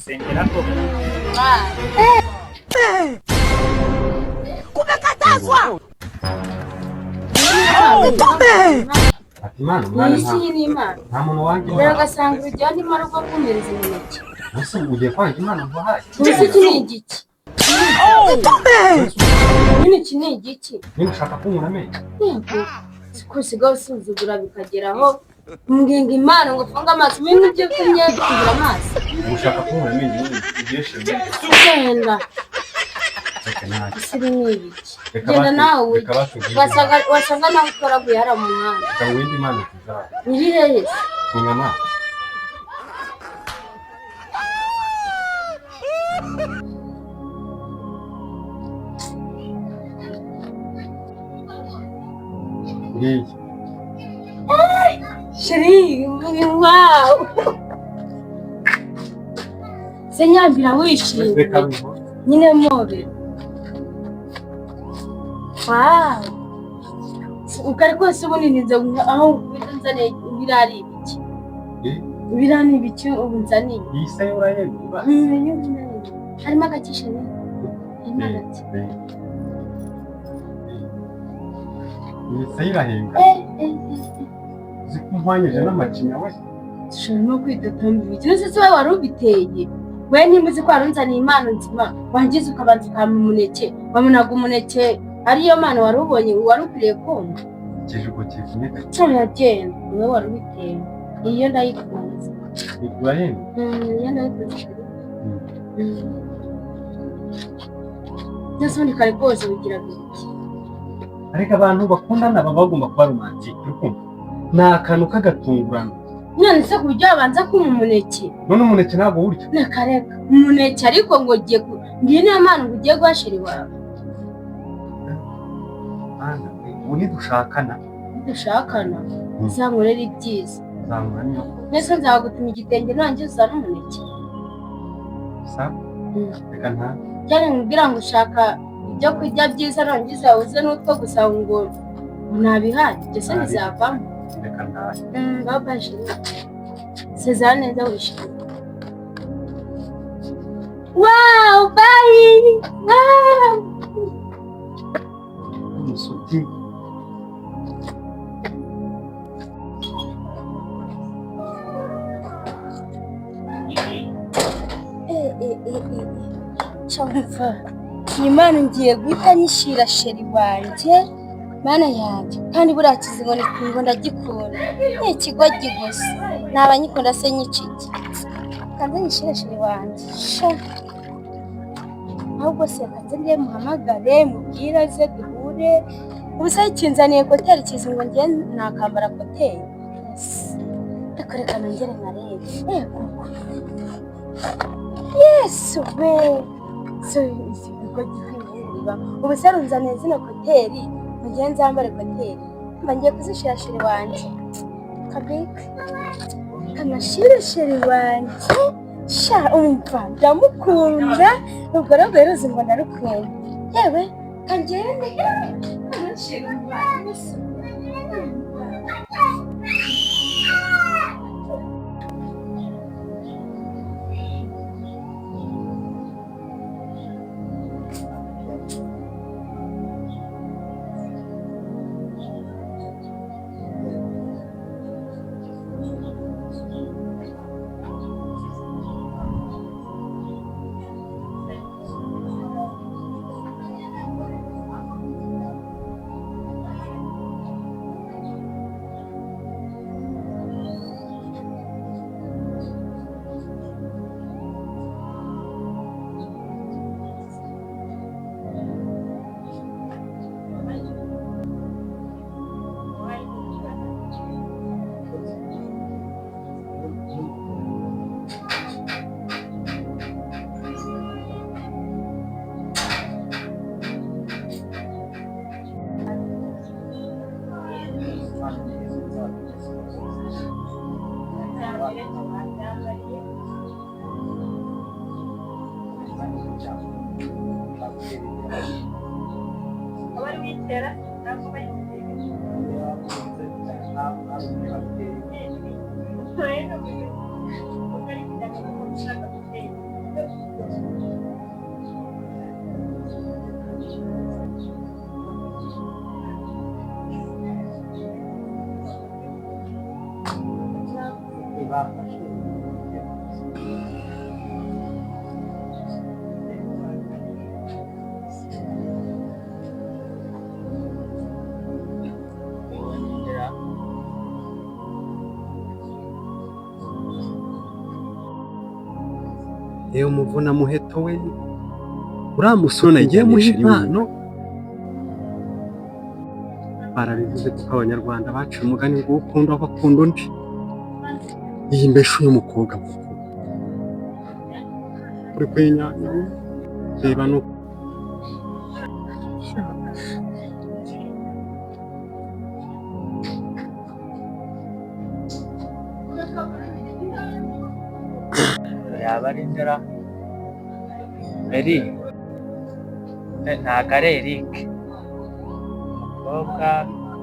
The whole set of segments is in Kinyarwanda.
sengera ko kumekatazwa. Imana nta muntu wanjye biragasanga urujya ndimo rwo kumereza imineke ese ugiye kwanga Imana ngo haye ese iki ni igiki nyine iki ni igiki niba ushaka kunkura amenyo kusigaho usuzugura bikageraho mbwinga Imana ngo ufunge amaso ibintu byo kumye kugira amaso ushaka kunkura amenyo ugeshe genda isi ni ibiki genda nawe wasanga nawe utoraguye hara mu muhanda reka windi Imana tuzara iri hehe inyama Sheri, wow! Senyambira wishimye. Nyine mobe. Wow! Ukari kose ubunini nze aho nzane birari ibiki. Birani ibiki ubunzani. Yisa yorayeba. Harimo agakisha ne. Imagati. Yisa irahenga. Zikumwanyije n'amacinya we. Shirimo kwitotomba ibiki. Nose we wari ubiteye. We ntimuzi ko arunzaniye impano nzima. Wangize ukabanza ukama umuneke. Wamunaga umuneke. Ariyo mana wari ubonye wari ukwiriye kumva. Kijugo kivunika. Cyane yagenda. We wari ubiteye. Iyo ndayikunze. Urahenda? Iyo ndayikunze. Nasundi kare kose bigira biki. Ariko abantu bakundana baba bagomba kuba romantique urukundo. Na kantu kagatungurana. None se kubyo abanza kumumuneke. None umuneke ntabwo urya. Nakareka. Umuneke ariko ngo giye ngiye n'amana ngo ugiye gwashira iwawe. Ana, uni dushakana. Dushakana. Zamurera ibyiza. Zamura niyo. Nese nzagutuma igitenge nanjye uzana umuneke. Sa? Reka nta. Cyane nkubwira ngo ushaka ibyo kurya byiza nangiza uze n'utwo gusa ngo nabihari. Byose bizavamo. Reka nta. Baba shiri. Sezana neza wishimye. Wow, bye. Wow. Musuti. Chamva. Imana ngiye guhita nyishira sheri wanje. Mana yanjye kandi burakize ngo ndagikunda. Ikigo gigusa. Nabanyikunda se nyiciki. Kandi nyishira sheri wanje. Ahubwo se kanze ngiye muhamagare mubwira ze duhure. Ubusa ikinzaniye hoteli kizi ngo ngiye nakambara hoteli. Ndakoreka nongere nkarebe. Yego. Yes, we. So ikigo gikwiriba. Ubusa runzaniye zino hoteli. Mugiye nzambare hoteli. Mba ngiye kuzishira sheri wanje. Kabika. Kamashira sheri wanje. Sha umva ndamukunda ubwo rero ngo narukunda yewe kangende amashira wanje. Yewe muvuna muheto we uramusona igiye muha impano barabivuze kuko abanyarwanda baciye umugani ngo ukunda bakunda undi iyi mbeshu y'umukobwa kuko uri kwinyanya reba no yabarindira Eric ntago ari Eric umukobwa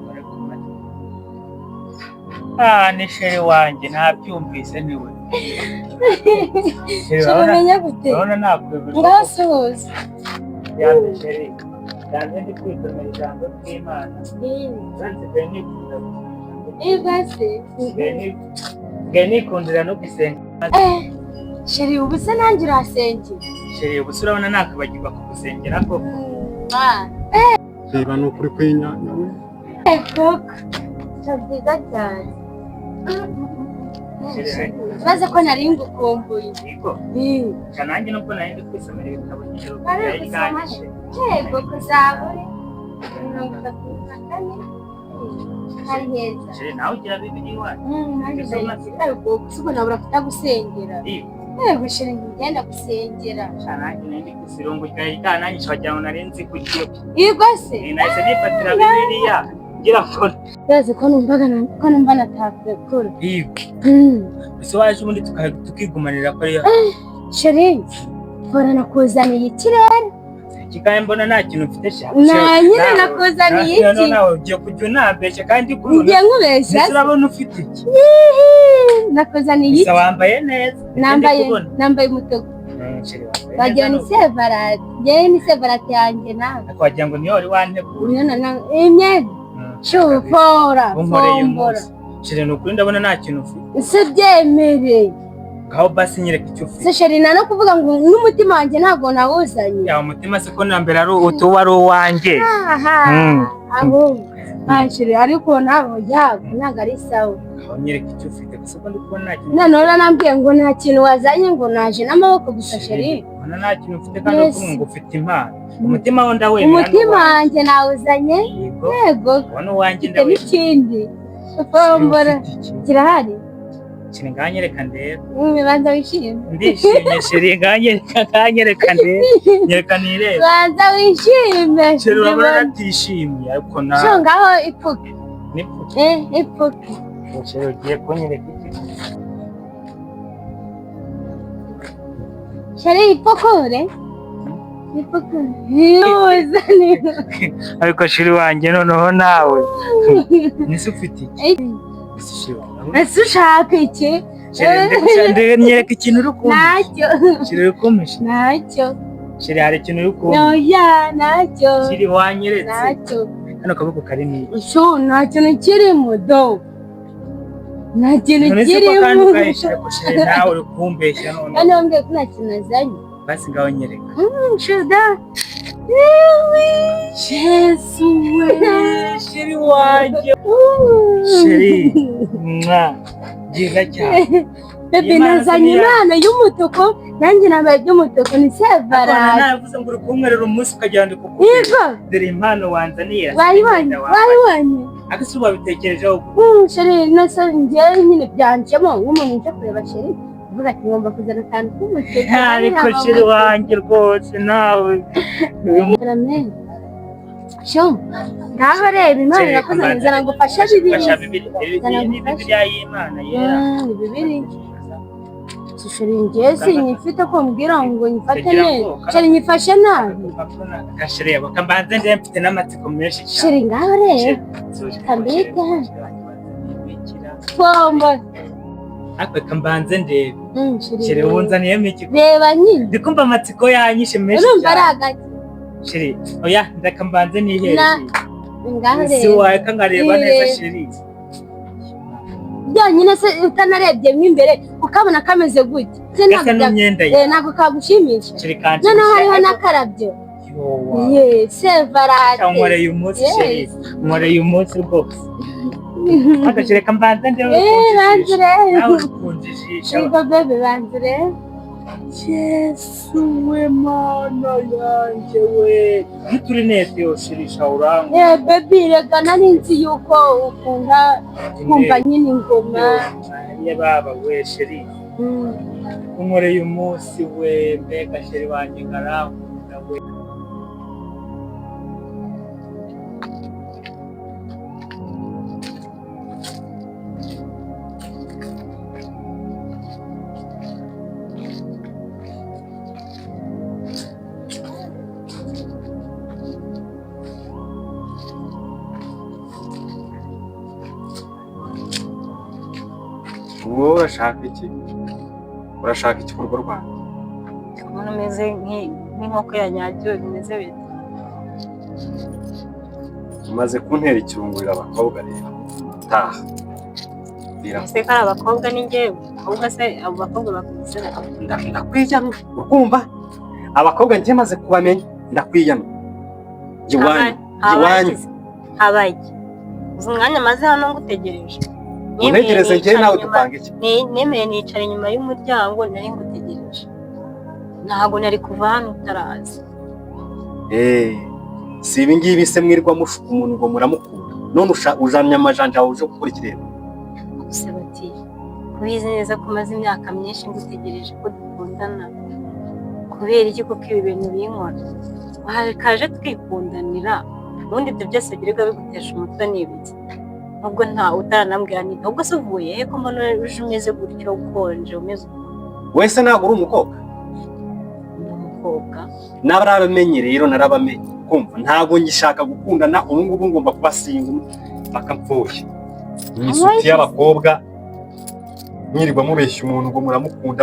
bari kumwe ni sheri wanjye ntabyumvise niwe Shemenya gute urabona ntabwo ngasuhuza yambe sheri yanjye ndi kwitomera ijambo ry'Imana nsanzwe nikunda igase nikundira no gusenga sheri ubu se nanjye urasenge sheri ubu se urabona nakabagirwa kugusengera koko reba no kuri kwinyanya we koko cyabiza cyane maze ko nari ngukumbuye yego kananjye nubwo nari ndi kwisomera ibitabo n'ijoro byariganje yego kuzabure 34 hari heza sheri nawe ugira bibiri iwacu ariko gusuko nabura kutagusengera yego sheri ngenda gusengera kananjye nari ndi kwisirungu kananjye wagira ngo nari nzi kugiye yego se nahise nifatira bibiriya ngira ngo yaze ko numva natakura yego ese waje ubundi tukigumanira ko ariyo sheri fora nakuzaniye ikirere kikaye mbona nta kintu mfite sha nyine nakuzaniye iki nawe ugiye kujya unambeshya kandi kuruna ngiye nkubeshya urabona ufite iki nakuzaniye iki wambaye neza nambaye umutuku wagira ni sevarate yewe ni sevarate yanjye nawe wagira ngo niyo wari wanteguye imyenda shufora fombora sheri nukuri ndabona nta kintu ufite se byemere ngaho basi nyereka icyo ufite se sheri no kuvuga ngo n'umutima wanjye ntabwo nawuzanye ya umutima se ko nambere ari utuba uwanjye ahubwo sheri ariko ntabwo ntabwo ari sawa nyereka icyo ufite gusa ko ndi kubona nta kintu nanone nambwiye ngo nta kintu wazanye ngo naje n'amaboko gusa sheri ubona nta kintu ufite kandi ukumva ngo ufite impano umutima wo ndawemera umutima wanjye nawuzanye yego ubona uwanjye ndawemera ikindi fombora kirahari sheri nganyereka ndebe banza wishime ndishimye sheri nganyereka ndebe nyereka nirebe banza wishime sheri urabona natishimye ariko nawe sho ngaho ipfuke nipfuke ipfuke sheri ugiye kunyereka iki sheri ipfukure ariko sheri wanjye noneho nawe nise ufite iki ese ushaka iki nyereka ikintu uri kumva ntacyo sheri uri kumpisha ntacyo sheri hari ikintu uri kumva oya ntacyo sheri wanyeretse ntacyo hano akaboko kari niki sho nta kintu kirimo do nta kintu kirimo kandi ukayishira ko sheri nawe uri kumbeshya none kandi wambwiye ko nta kintu azanye basi ngaho nyereka shuda Yesu we sheri wanjye sheri byiza cyane bebe nazanye impano y'umutuku nanjye nabaye iby'umutuku ni sevarate navuze ngo uri kumwerera umunsi ukagira ngo ndikukubwire dore impano wanzaniye wayibonye agase wabitekerejeho sheri nasa njyewe nyine byanjemo nk'umuntu uje kureba sheri uvuga ati ngomba kuzana akantu k'umutuku ariko sheri wanjye rwose nawe sho ngaho reba imana irakoze nzana ngo fasha bibiri bibiriya y'Imana yera bibiri sheri njyewe sinyifite ko mbwira ngo nyifate neza sheri nyifashe nabi gasheri yabo kambanze ndende mfite n'amatsiko menshi cyane sheri ngaho reba kambika pombo akwe kambanze ndebe sheri wunzaniyemo iki reba nyine ndikumva amatsiko yanyishe menshi cyane urumva ari hagati sheri oya ndakambanze nihere ngaho reba si wawe kangareba neza sheri byonyine se utanarebye mo imbere ukabona kameze gutya ntabwo kagushimisha noneho hariho n'akarabyo sevarate nkoreye umunsi sheri nkoreye umunsi rwose agashire kambanze ndebe banze urebe nawe ukunjijisha bebe banze urebe Yesu we mana yanjye we turi nete yoshirisha urangwa baby rega nari nzi yuko ukunda kumva nyine ingoma ye baba we sheri unkoreye umunsi we mbega sheri wanjye ngarankunda we wowe urashaka iki? Urashaka iki kurwo rwanda? Umuntu umeze nk'inkoko yanyagiwe bimeze bite? Umaze kuntera ikirungurira abakobwa rero. Taha. Ese ko ari abakobwa ni njyewe? Ahubwo se abo bakobwa bakuze ndakwiyamye. Urumva? Abakobwa njye maze kubamenya ndakwiyamye. Iwanyu. Habaye. Uzi umwanya maze hano ngutegereje. Untegereze njye nawe dupanga iki? Nemeye nicara inyuma y'umuryango nari ngutegereje. Ntabwo nari kuva hano utaraza. Si ibi ngibi se mwirwa mushuka umuntu ngo muramukunda. None ujamye amajanja uje gukora ikirere. Gusa bati kubizi neza ko maze imyaka myinshi ngutegereje ko dukundana. Kubera iki kuko ibi bintu binkora? Kaje twikundanira. Ubundi ibyo byose birirwa bigutesha umutwe n'ibiki. Nubwo nta utaranambwira nti ahubwo se uvuye he ko mbona uje umeze gutyo ukonje umeze wese ntabwo uri umukobwa? Umukobwa n'abarabamenye rero narabamenye kumva ntabwo ngishaka gukundana ubu ngubu ngomba kuba single bakampfuye n'isuti y'abakobwa mwirirwa mubeshya umuntu ngo muramukunda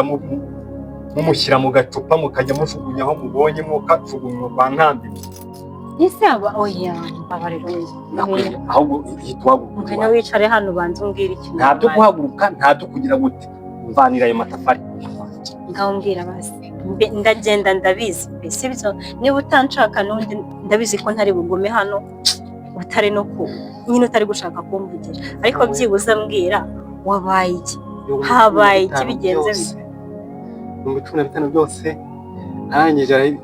mumushyira mu gacupa mukajya mushugunya aho mubonye mukajugunywa kwa nkambi. Ese aba oya babariro ahubwo hitwaguruka ngene wicare hano banze umbwira ikintu ntabyo guhaguruka ntabyo kugira gute mvanira ayo matafari ngaho mbwira basi ndagenda ndabizi sibyo niba utanshaka n'undi ndabizi ko ntari bugume hano utari no ku nyine utari gushaka kumvugira ariko byibuze mbwira wabaye iki habaye iki bigenze bite mu 15 byose arangije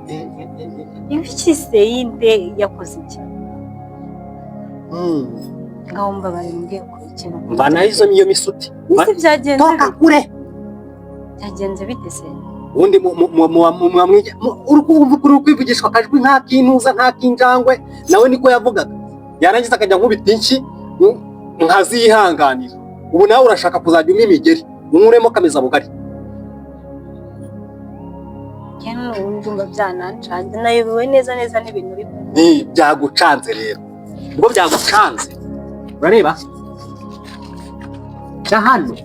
ibiki se yinde yakoze iki ngaho mbabare mbwiye ko ikintu mbana izo niyo misuti ese byagenze toka kure byagenze bite se undi mwamwija uri kwivugishwa akajwi nta kintuza nta kinjangwe nawe niko yavugaga yarangiza akajya nkubita inki nkazihanganira ubu nawe urashaka kuzajya umwe imigeri umuremo kameza bugari kene ndumva byanancanze nayobewe neza n'ibintu byagucanze rero ubwo byagucanze urareba hano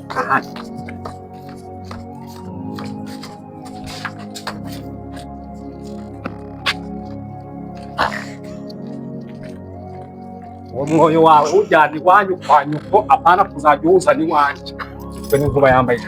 umwoyo wawe ujyana iwanyu kwa nyuko apana kuzajya uwuzana iwanjye twe n'inkuba yambaye